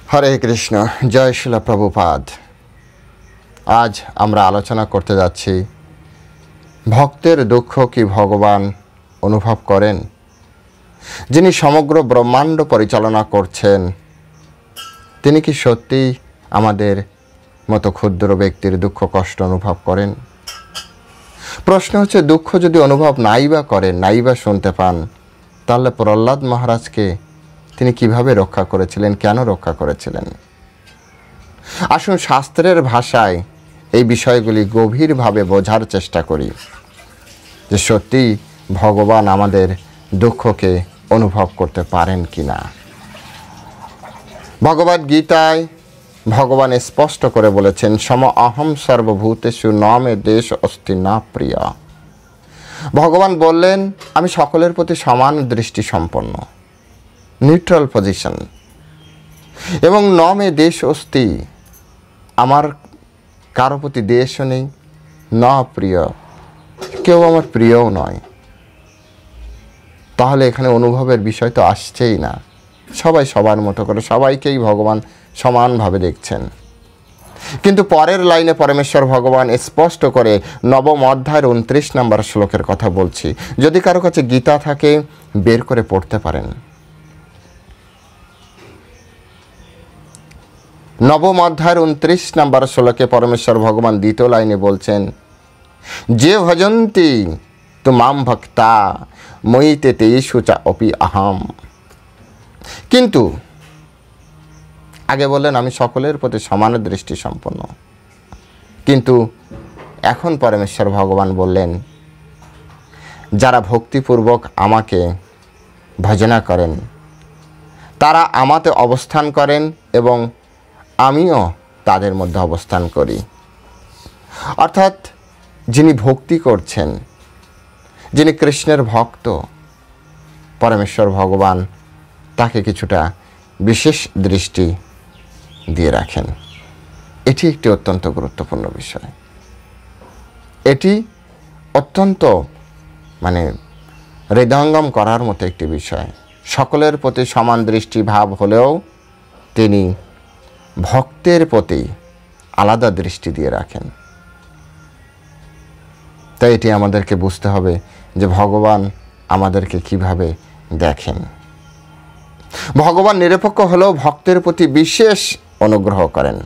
হরে কৃষ্ণ, জয় শিল প্রভুপাদ। আজ আমরা আলোচনা করতে যাচ্ছি ভক্তের দুঃখ কি ভগবান অনুভব করেন। যিনি সমগ্র ব্রহ্মাণ্ড পরিচালনা করছেন, তিনি কি সত্যিই আমাদের মতো ক্ষুদ্র ব্যক্তির দুঃখ কষ্ট অনুভব করেন? প্রশ্ন হচ্ছে, দুঃখ যদি অনুভব নাই বা করেন, নাই বা শুনতে পান, তাহলে প্রহ্লাদ মহারাজকে তিনি কিভাবে রক্ষা করেছিলেন, কেন রক্ষা করেছিলেন? আসুন শাস্ত্রের ভাষায় এই বিষয়গুলি গভীরভাবে বোঝার চেষ্টা করি যে সত্যিই ভগবান আমাদের দুঃখকে অনুভব করতে পারেন কি না। ভগবদ গীতায় ভগবান স্পষ্ট করে বলেছেন, সম অহম সর্বভূতেষু ন মে দেশ অস্তি না প্রিয়। ভগবান বললেন, আমি সকলের প্রতি সমান দৃষ্টি সম্পন্ন, নিউট্রাল পজিশন, এবং ন মে দেশ অস্তি, আমার কারো প্রতি দেশও নেই, না প্রিয়, কেউ আমার প্রিয়ও নয়। তাহলে এখানে অনুভবের বিষয় তো আসছেই না। সবাই সবার মতো করে সবাইকেই ভগবান সমানভাবে দেখছেন। কিন্তু পরের লাইনে পরমেশ্বর ভগবান স্পষ্ট করে নবম অধ্যায়ের 29 নম্বর শ্লোকের কথা বলছি। যদি কারো কাছে গীতা থাকে, বের করে পড়তে পারেন। নবম অধ্যায়ের 29 নম্বর শ্লোকে পরমেশ্বর ভগবান দ্বিতীয় লাইনে বলছেন, যে ভজন্তি তু মাম ভক্তা ময়িতে তেষু চা অপি আহম। কিন্তু আগে বললেন, আমি সকলের প্রতি সমান দৃষ্টি সম্পন্ন। কিন্তু এখন পরমেশ্বর ভগবান বললেন, যারা ভক্তিপূর্বক আমাকে ভজনা করেন, তারা আমাতে অবস্থান করেন এবং আমিও তাদের মধ্যে অবস্থান করি। অর্থাৎ যিনি ভক্তি করছেন, যিনি কৃষ্ণের ভক্ত, পরমেশ্বর ভগবান তাকে কিছুটা বিশেষ দৃষ্টি দিয়ে রাখেন। এটি একটি অত্যন্ত গুরুত্বপূর্ণ বিষয়। এটি অত্যন্ত হৃদয়ঙ্গম করার মতো একটি বিষয়। সকলের প্রতি সমান দৃষ্টি ভাব হলেও তিনি ভক্তের প্রতি আলাদা দৃষ্টি দিয়ে রাখেন। তাই এটি আমাদেরকে বুঝতে হবে যে ভগবান আমাদেরকে কিভাবে দেখেন। ভগবান নিরপেক্ষ হলেও ভক্তের প্রতি বিশেষ অনুগ্রহ করেন।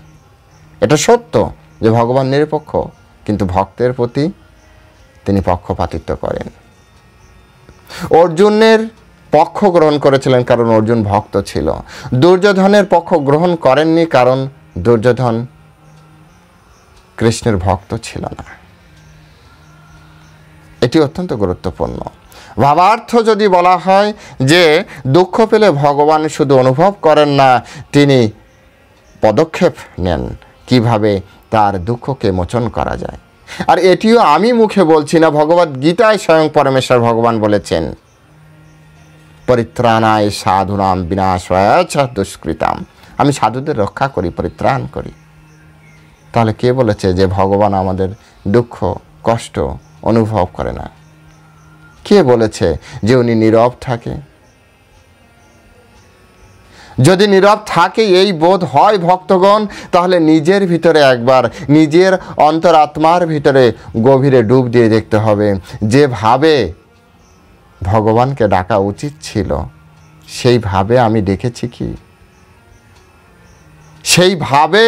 এটা সত্য যে ভগবান নিরপেক্ষ, কিন্তু ভক্তের প্রতি তিনি পক্ষপাতিত্ব করেন। অর্জুনের পক্ষ গ্রহণ করেছিলেন কারণ অর্জুন ভক্ত ছিল। দুর্যোধনের পক্ষ গ্রহণ করেননি কারণ দুর্যোধন কৃষ্ণের ভক্ত ছিল না। এটি অত্যন্ত গুরুত্বপূর্ণ। ভাবার্থ যদি বলা হয় যে দুঃখ পেলে ভগবান শুধু অনুভব করেন না, তিনি পদক্ষেপ নেন কিভাবে তার দুঃখকে মোচন করা যায়। আর এটিও আমি মুখে বলছি না, ভগবদ গীতায় স্বয়ং পরমেশ্বর ভগবান বলেছেন, পরিত্রাণায় সাধুনাম বিনাশায় চ দুষ্কৃতাম। আমি সাধুদের রক্ষা করি, পরিত্রাণ করি। তাহলে কে বলেছে যে ভগবান আমাদের দুঃখ কষ্ট অনুভব করে না? কে বলেছে যে উনি নীরব থাকে? যদি নীরব থাকে এই বোধ হয় ভক্তগণ, তাহলে নিজের ভিতরে একবার, নিজের অন্তরাত্মার ভিতরে গভীরে ডুব দিয়ে দেখতে হবে, যেভাবে ভগবানকে ডাকা উচিত ছিল সেইভাবে আমি ডেকেছি কি? সেইভাবে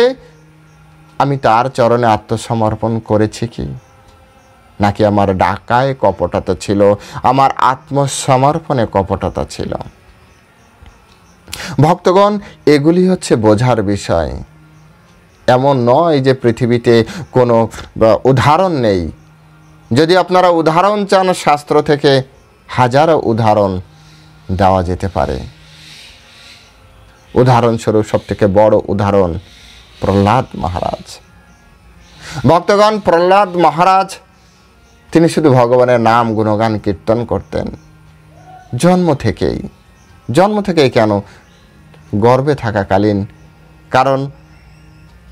আমি তার চরণে আত্মসমর্পণ করেছি কি? নাকি আমার ডাকায় কপটতা ছিল, আমার আত্মসমর্পণে কপটতা ছিল? ভক্তগণ, এগুলি হচ্ছে বোঝার বিষয়। এমন নয় যে পৃথিবীতে কোনো উদাহরণ নেই। যদি আপনারা উদাহরণ চান, শাস্ত্র থেকে হাজারো উদাহরণ দেওয়া যেতে পারে। উদাহরণস্বরূপ সবথেকে বড় উদাহরণ প্রহ্লাদ মহারাজ। ভক্তগণ, প্রহ্লাদ মহারাজ তিনি শুধু ভগবানের নাম গুণগান কীর্তন করতেন জন্ম থেকেই। কেন? গর্ভে থাকাকালীন। কারণ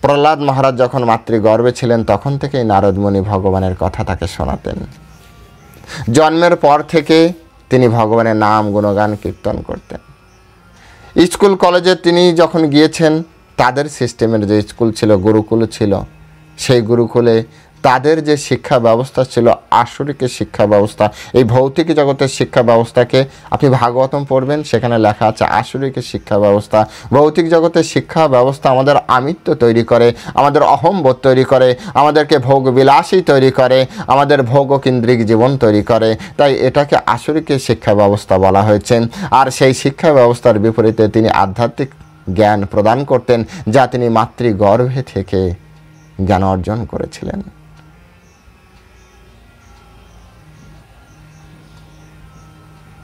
প্রহ্লাদ মহারাজ যখন মাতৃগর্ভে ছিলেন, তখন থেকেই নারদমুনি ভগবানের কথা তাকে শোনাতেন। জন্মের পর থেকে তিনি ভগবানের নাম গুণগান কীর্তন করতেন। স্কুল কলেজে তিনি যখন গিয়েছেন, তাদের সিস্টেমের যে স্কুল ছিল, গুরুকুল ছিল, সেই গুরুকুলে তাদের যে শিক্ষা ব্যবস্থা ছিল আসরিকের শিক্ষা ব্যবস্থা, এই ভৌতিক জগতের শিক্ষা ব্যবস্থাকে আপনি ভাগবতম পড়বেন, সেখানে লেখা আছে আসরিকের শিক্ষা ব্যবস্থা। ভৌতিক জগতের শিক্ষা ব্যবস্থা আমাদের আমিত্ব তৈরি করে, আমাদের অহংবোধ তৈরি করে, আমাদেরকে ভোগবিলাসী তৈরি করে, আমাদের ভোগকেন্দ্রিক জীবন তৈরি করে। তাই এটাকে আসরিকের শিক্ষা ব্যবস্থা বলা হয়েছে। আর সেই শিক্ষা ব্যবস্থার বিপরীতে তিনি আধ্যাত্মিক জ্ঞান প্রদান করতেন, যা তিনি মাতৃগর্ভে থেকে জ্ঞান অর্জন করেছিলেন।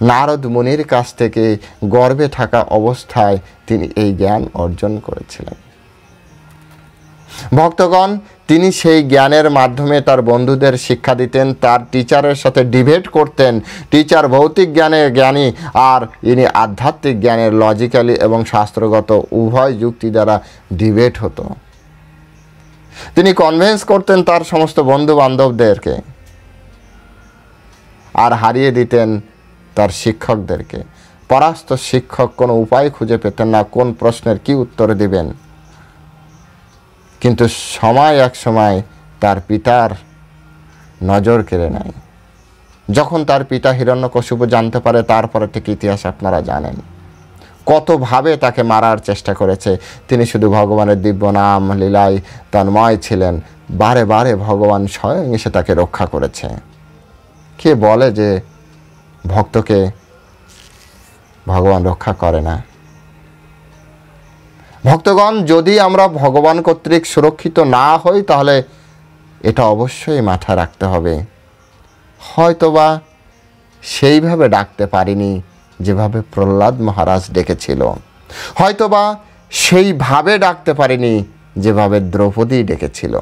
নারদ মুনির কাছ থেকে গর্ভে থাকা অবস্থায় তিনি এই জ্ঞান অর্জন করেছিলেন। ভক্তগণ, তিনি সেই জ্ঞানের মাধ্যমে তার বন্ধুদের শিক্ষা দিতেন, তার টিচারের সাথে ডিবেট করতেন। টিচার ভৌতিক জ্ঞানের জ্ঞানী আর ইনি আধ্যাত্মিক জ্ঞানের, লজিক্যালি এবং শাস্ত্রগত উভয় যুক্তি দ্বারা ডিবেট হতো। তিনি কনভিন্স করতেন তার সমস্ত বন্ধু বান্ধবদেরকে, আর হারিয়ে দিতেন তার শিক্ষকদেরকে। পরাস্ত শিক্ষক কোনো উপায় খুঁজে পেতেন না কোন প্রশ্নের কি উত্তর দিবেন। কিন্তু এক সময় তার পিতার নজর কেড়ে নেয়। যখন তার পিতা হিরণ্যকশিপু জানতে পারে, তারপরে ঠিক ইতিহাস আপনারা জানেন কতভাবে তাকে মারার চেষ্টা করেছে। তিনি শুধু ভগবানের দিব্য নাম লীলায় তন্ময় ছিলেন, বারে বারে ভগবান স্বয়ং এসে তাকে রক্ষা করেছে। কে বলে যে ভক্তকে ভগবান রক্ষা করে না? ভক্তগণ, যদি আমরা ভগবান কর্তৃক সুরক্ষিত না হই, তাহলে এটা অবশ্যই মাথায় রাখতে হবে, হয়তোবা সেইভাবে ডাকতে পারিনি যেভাবে প্রহ্লাদ মহারাজ ডেকেছিল, হয়তোবা সেইভাবে ডাকতে পারিনি যেভাবে দ্রৌপদী ডেকেছিল।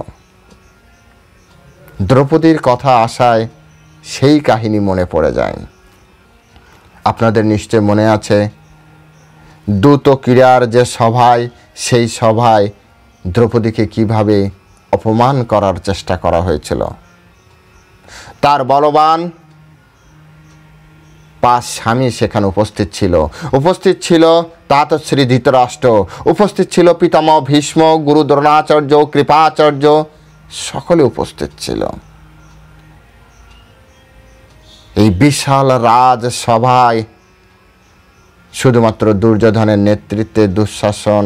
দ্রৌপদীর কথা আসায় সেই কাহিনী মনে পড়ে যায়। আপনাদের নিশ্চয় মনে আছে, দ্যুত ক্রীড়ার যে সভায়, সেই সভায় দ্রৌপদীকে কিভাবে অপমান করার চেষ্টা করা হয়েছিল। তার বলবান 5 স্বামী সেখানে উপস্থিত ছিল তাতশ্রী ধৃতরাষ্ট্র, উপস্থিত ছিল পিতামহ ভীষ্ম, গুরু দ্রোণাচার্য, কৃপাচার্য, সকলে উপস্থিত ছিল। এই বিশাল রাজসভায় শুধুমাত্র দুর্যোধনের নেতৃত্বে দুঃশাসন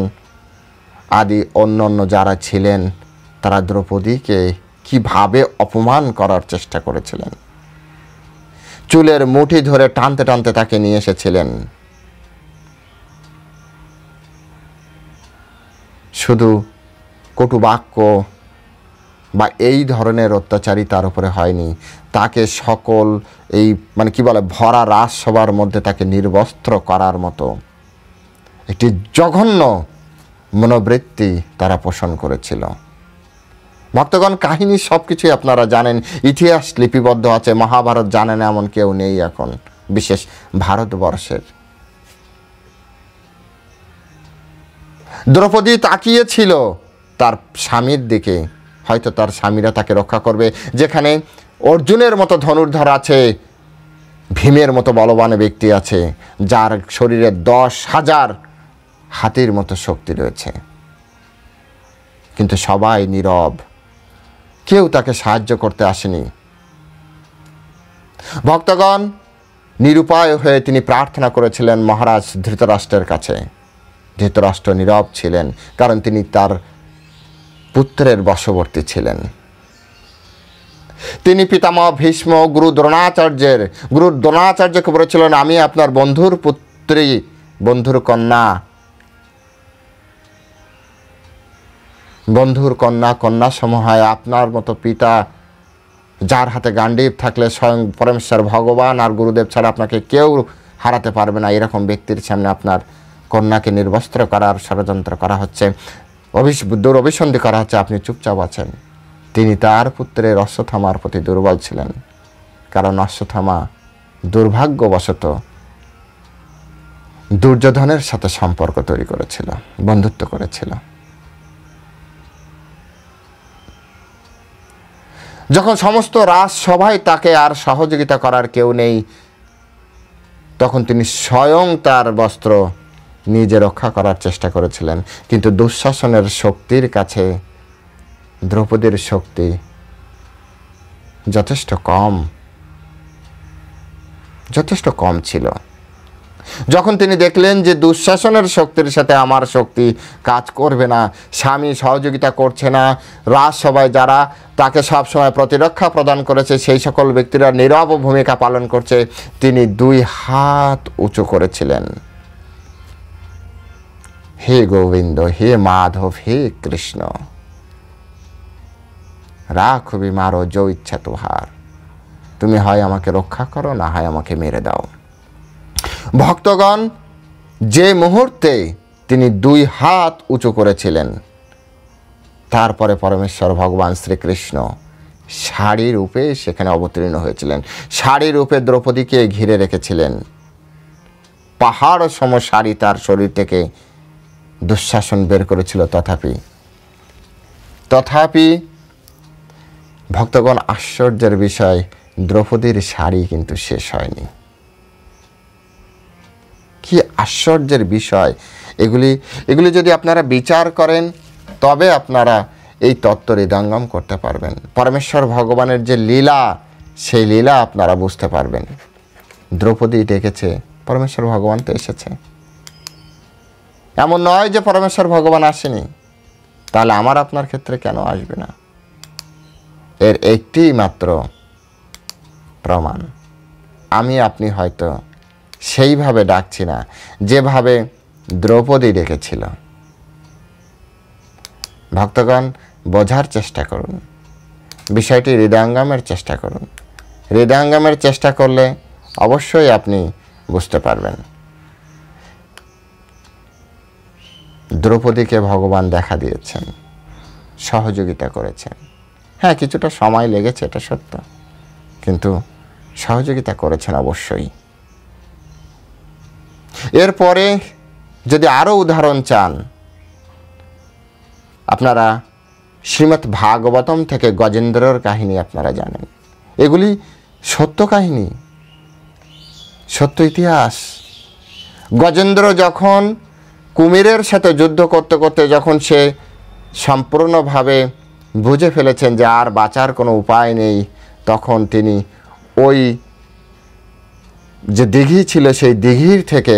আদি অন্যান্য যারা ছিলেন, তারা দ্রৌপদীকে কিভাবে অপমান করার চেষ্টা করেছিলেন। চুলের মুঠি ধরে টানতে টানতে তাকে নিয়ে এসেছিলেন। শুধু কটুবাক্য বা এই ধরনের অত্যাচারই তার উপরে হয়নি, তাকে সকল এই ভরা রাজসভার মধ্যে তাকে নির্বস্ত্র করার মতো একটি জঘন্য মনোবৃত্তি তারা পোষণ করেছিল। ভক্তগণ, কাহিনী সব কিছুই আপনারা জানেন, ইতিহাস লিপিবদ্ধ আছে। মহাভারত জানে না এমন কেউ নেই এখন, বিশেষ ভারতবর্ষের। দ্রৌপদী তাকিয়েছিল তার স্বামীর দিকে, হয়তো তার স্বামীরা তাকে রক্ষা করবে। যেখানে অর্জুনের মতো ধনুর্ধর আছে, ভীমের মতো বলবান ব্যক্তি আছে, যার শরীরে 10,000 হাতির মতো শক্তি রয়েছে, কিন্তু সবাই নীরব, কেউ তাকে সাহায্য করতে আসেনি। ভক্তগণ, নিরুপায় হয়ে তিনি প্রার্থনা করেছিলেন মহারাজ ধৃতরাষ্ট্রের কাছে। ধৃতরাষ্ট্র নীরব ছিলেন, কারণ তিনি তার পুত্রের বশবর্তী ছিলেন। তিনি পিতামহ ভীষ্ম, গুরু দ্রোণাচার্যকে বলেছিলেন, আমি আপনার বন্ধুর পুত্রী, বন্ধুর কন্যা সমূহায় আপনার মতো পিতা, যার হাতে গান্ডীব থাকলে স্বয়ং পরমেশ্বর ভগবান আর গুরুদেব ছাড়া আপনাকে কেউ হারাতে পারবে না, এরকম ব্যক্তির সামনে আপনার কন্যাকে নির্বস্ত্র করার ষড়যন্ত্র করা হচ্ছে, দুরভিসন্ধি করা হচ্ছে, আপনি চুপচাপ আছেন। তিনি তার পুত্রের অশ্বত্থামার প্রতি দুর্বল ছিলেন, কারণ অশ্বত্থামা দুর্ভাগ্যবশত দুর্যোধনের সাথে সম্পর্ক তৈরি করেছিল, বন্ধুত্ব করেছিল। যখন সমস্ত রাজসভায় তাকে আর সহযোগিতা করার কেউ নেই, তখন তিনি স্বয়ং তার বস্ত্র নিজে রক্ষা করার চেষ্টা করেছিলেন, কিন্তু দুঃশাসনের শক্তির কাছে দ্রৌপদীর শক্তি যথেষ্ট কম ছিল। যখন তিনি দেখলেন যে দুঃশাসনের শক্তির সাথে আমার শক্তি কাজ করবে না, স্বামী সহযোগিতা করছে না, রাজসভায় যারা তাকে সবসময় প্রতিরক্ষা প্রদান করেছে সেই সকল ব্যক্তিরা নীরব ভূমিকা পালন করছে, তিনি 2 হাত উঁচু করেছিলেন, হে গোবিন্দ, হে মাধব, হে কৃষ্ণ, রাখবি মারো যো ইচ্ছা তোহার, তুমি হয় আমাকে রক্ষা করো, না হয় আমাকে মেরে দাও। ভক্তগণ, যে মুহূর্তে তিনি 2 হাত উঁচু করেছিলেন, তারপরে পরমেশ্বর ভগবান শ্রীকৃষ্ণ শাড়ি রূপে সেখানে অবতীর্ণ হয়েছিলেন। শাড়ি রূপে দ্রৌপদীকে ঘিরে রেখেছিলেন। পাহাড় সম শাড়ি তার শরীর থেকে দুঃশাসন বের করেছিল। তথাপি ভক্তগণ, আশ্চর্যের বিষয়, দ্রৌপদীর শাড়ি কিন্তু শেষ হয়নি। কি আশ্চর্যের বিষয়! এগুলি যদি আপনারা বিচার করেন তবে আপনারা এই তত্ত্ব হৃদয়ঙ্গম করতে পারবেন। পরমেশ্বর ভগবানের যে লীলা, সেই লীলা আপনারা বুঝতে পারবেন। দ্রৌপদী ডেকেছে, পরমেশ্বর ভগবান তো এসেছে। এমন নয় যে পরমেশ্বর ভগবান আসেনি, তাহলে আমার আপনার ক্ষেত্রে কেন আসবে না? এর একটি মাত্র প্রমাণ, আমি আপনি হয়তো সেইভাবে ডাকছি না যেভাবে দ্রৌপদী ডেকেছিল। ভক্তগণ, বোঝার চেষ্টা করুন, বিষয়টি হৃদয়ঙ্গমের চেষ্টা করুন। হৃদয়ঙ্গমের চেষ্টা করলে অবশ্যই আপনি বুঝতে পারবেন। দ্রৌপদীকে ভগবান দেখা দিয়েছেন, সহযোগিতা করেছেন। হ্যাঁ, কিছুটা সময় লেগেছে, এটা সত্য, কিন্তু সহযোগিতা করেছেন অবশ্যই। এরপরে যদি আরও উদাহরণ চান, আপনারা শ্রীমদ্ ভাগবতম থেকে গজেন্দ্রর কাহিনী আপনারা জানেন। এগুলি সত্য কাহিনী, সত্য ইতিহাস। গজেন্দ্র যখন কুমিরের সাথে যুদ্ধ করতে করতে যখন সে সম্পূর্ণভাবে বুঝে ফেলেছেন যে আর বাঁচার কোনো উপায় নেই, তখন তিনি ওই যে দিঘি ছিল সেই দিঘির থেকে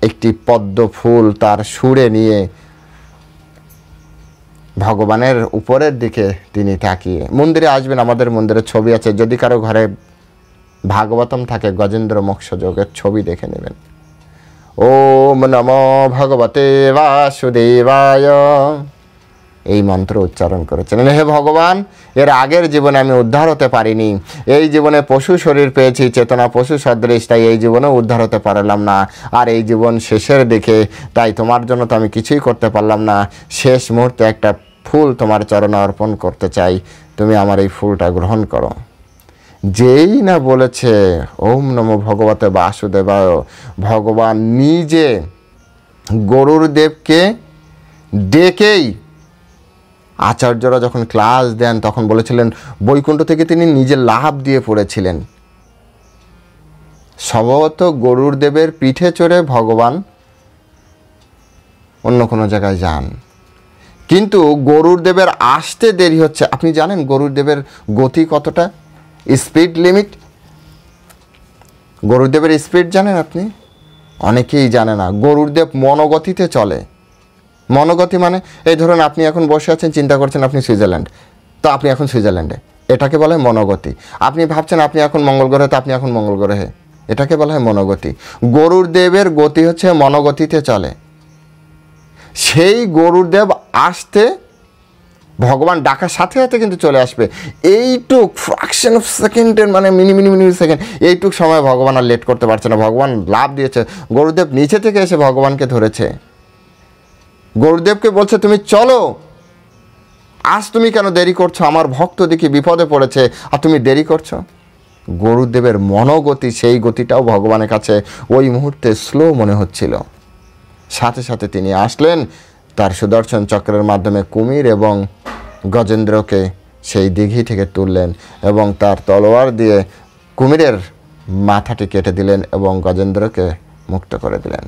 একটি পদ্ম ফুল তার সুরে নিয়ে ভগবানের উপরের দিকে তিনি তাকিয়ে, মন্দিরে আসবেন, আমাদের মন্দিরে ছবি আছে, যদি কারো ঘরে ভাগবতম থাকে গজেন্দ্র মোক্ষযোগের ছবি দেখে নেবেন। ওম নমো ভগবতে বাসুদেবায়, এই মন্ত্র উচ্চারণ করেছিলেন। হে ভগবান, এর আগের জীবনে আমি উদ্ধার হতে পারিনি, এই জীবনে পশু শরীর পেয়েছি, চেতনা পশু সদৃশ, তাই এই জীবনে উদ্ধার হতে পারলাম না। আর এই জীবন শেষের দিকে, তাই তোমার জন্য তো আমি কিছুই করতে পারলাম না। শেষ মুহূর্তে একটা ফুল তোমার চরণে অর্পণ করতে চাই, তুমি আমার এই ফুলটা গ্রহণ করো। যেই না বলেছে ওম নমো ভগবতে বাসুদেবায়, ভগবান নিজে গরুর দেবকে ডেকেই, আচার্যরা যখন ক্লাস দেন তখন বলেছিলেন বৈকুণ্ঠ থেকে তিনি নিজে লাফ দিয়ে পড়েছিলেন। সম্ভবত গরুর দেবের পিঠে চড়ে ভগবান অন্য কোনো জায়গায় যান, কিন্তু গরুর দেবের আসতে দেরি হচ্ছে। আপনি জানেন গরুর দেবের গতি কতটা, স্পিড লিমিট? গরুর দেবের স্পিড জানেন আপনি? অনেকেই জানে না। গরুর দেব মনোগতিতে চলে। মনোগতি মানে, এই ধরুন আপনি এখন বসে আছেন, চিন্তা করছেন আপনি সুইজারল্যান্ড, তো আপনি এখন সুইজারল্যান্ডে, এটাকে বলা হয় মনোগতি। আপনি ভাবছেন আপনি এখন মঙ্গল গ্রহে, তো আপনি এখন মঙ্গল গ্রহে, এটাকে বলা হয় মনোগতি। গরুর দেবের গতি হচ্ছে মনোগতিতে চলে। সেই গরুর দেব আসতে ভগবান ডাকার সাথে সাথে কিন্তু চলে আসবে। এইটুক ফ্র্যাকশন অফ সেকেন্ডের, মানে মিনি সেকেন্ড, এইটুক সময় ভগবান আর লেট করতে পারছে না। ভগবান লাভ দিয়েছে, গরুদেব নিচে থেকে এসে ভগবানকে ধরেছে, গরুদেবকে বলছে তুমি চলো, আজ তুমি কেন দেরি করছো, আমার ভক্ত দেখি বিপদে পড়েছে আর তুমি দেরি করছো। গরুদেবের মনোগতি, সেই গতিটাও ভগবানের কাছে ওই মুহূর্তে স্লো মনে হচ্ছিল। সাথে সাথে তিনি আসলেন, তার সুদর্শন চক্রের মাধ্যমে কুমির এবং গজেন্দ্রকে সেই দিঘি থেকে তুললেন এবং তার তলোয়ার দিয়ে কুমিরের মাথাটি কেটে দিলেন এবং গজেন্দ্রকে মুক্ত করে দিলেন।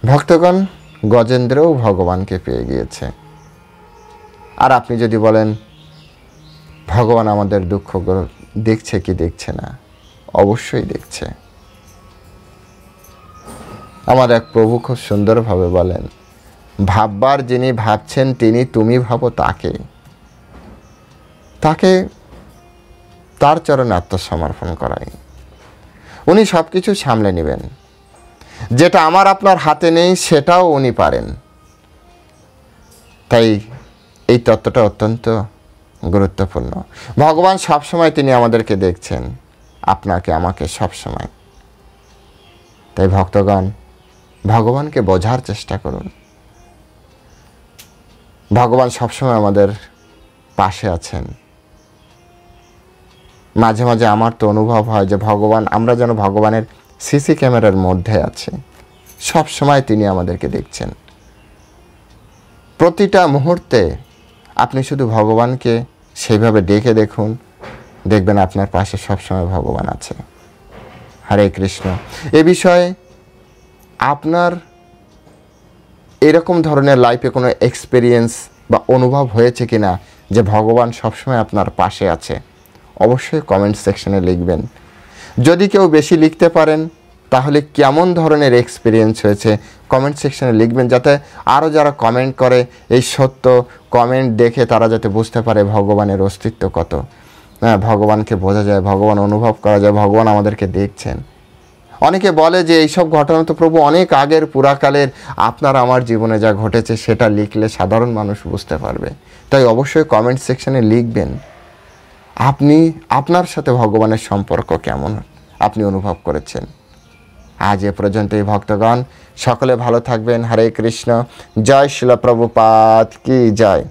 ভক্তগণ, গজেন্দ্রও ভগবানকে পেয়ে গিয়েছে। আর আপনি যদি বলেন ভগবান আমাদের দুঃখ দেখছে কি দেখছে না, অবশ্যই দেখছে। আমার এক প্রভু খুব সুন্দরভাবে বলেন, ভাববার যিনি ভাবছেন তিনি, তুমি ভাবো তাকে। তাকে তার চরণে আত্মসমর্পণ করাই। উনি সব কিছু সামলে নেবেন। যেটা আমার আপনার হাতে নেই সেটাও উনি পারেন। তাই এই তত্ত্বটা অত্যন্ত গুরুত্বপূর্ণ। ভগবান সবসময় তিনি আমাদেরকে দেখছেন, আপনাকে আমাকে সবসময়। তাই ভক্তগণ, ভগবানকে বোঝার চেষ্টা করুন। ভগবান সবসময় আমাদের পাশে আছেন। মাঝে মাঝে আমার তো অনুভব হয় যে ভগবান, আমরা যেন ভগবানের সিসি ক্যামেরার মধ্যে আছি। সব সময় তিনি আমাদেরকে দেখছেন। প্রতিটা মুহূর্তে আপনি শুধু ভগবানকে সেইভাবে ডেকে দেখুন, দেখবেন আপনার পাশে সবসময় ভগবান আছে। হরে কৃষ্ণ। এ বিষয়ে আপনার এরকম ধরনের লাইফে কোনো এক্সপিরিয়েন্স বা অনুভব হয়েছে কিনা যে ভগবান সবসময় আপনার পাশে আছে? অবশ্যই কমেন্ট সেকশনে লিখবেন। যদি কেউ বেশি লিখতে পারেন তাহলে কেমন ধরনের এক্সপিরিয়েন্স হয়েছে কমেন্ট সেকশনে লিখবেন, যাতে আরও যারা কমেন্ট করে এই সত্য কমেন্ট দেখে তারা যাতে বুঝতে পারে ভগবানের অস্তিত্ব কত। হ্যাঁ, ভগবানকে বোঝা যায়, ভগবান অনুভব করা যায়, ভগবান আমাদেরকে দেখছেন। অনেকে বলে যে এইসব ঘটনা তো প্রভু অনেক আগের পুরাকালের, আপনার আমার জীবনে যা ঘটেছে সেটা লিখলে সাধারণ মানুষ বুঝতে পারবে। তাই অবশ্যই কমেন্ট সেকশনে লিখবেন আপনি আপনার সাথে ভগবানের সম্পর্ক কেমন আপনি অনুভব করেছেন। আজ এ পর্যন্তই ভক্তগণ, সকলে ভালো থাকবেন। হরে কৃষ্ণ। জয় শিল প্রভুপাদ কি জয়।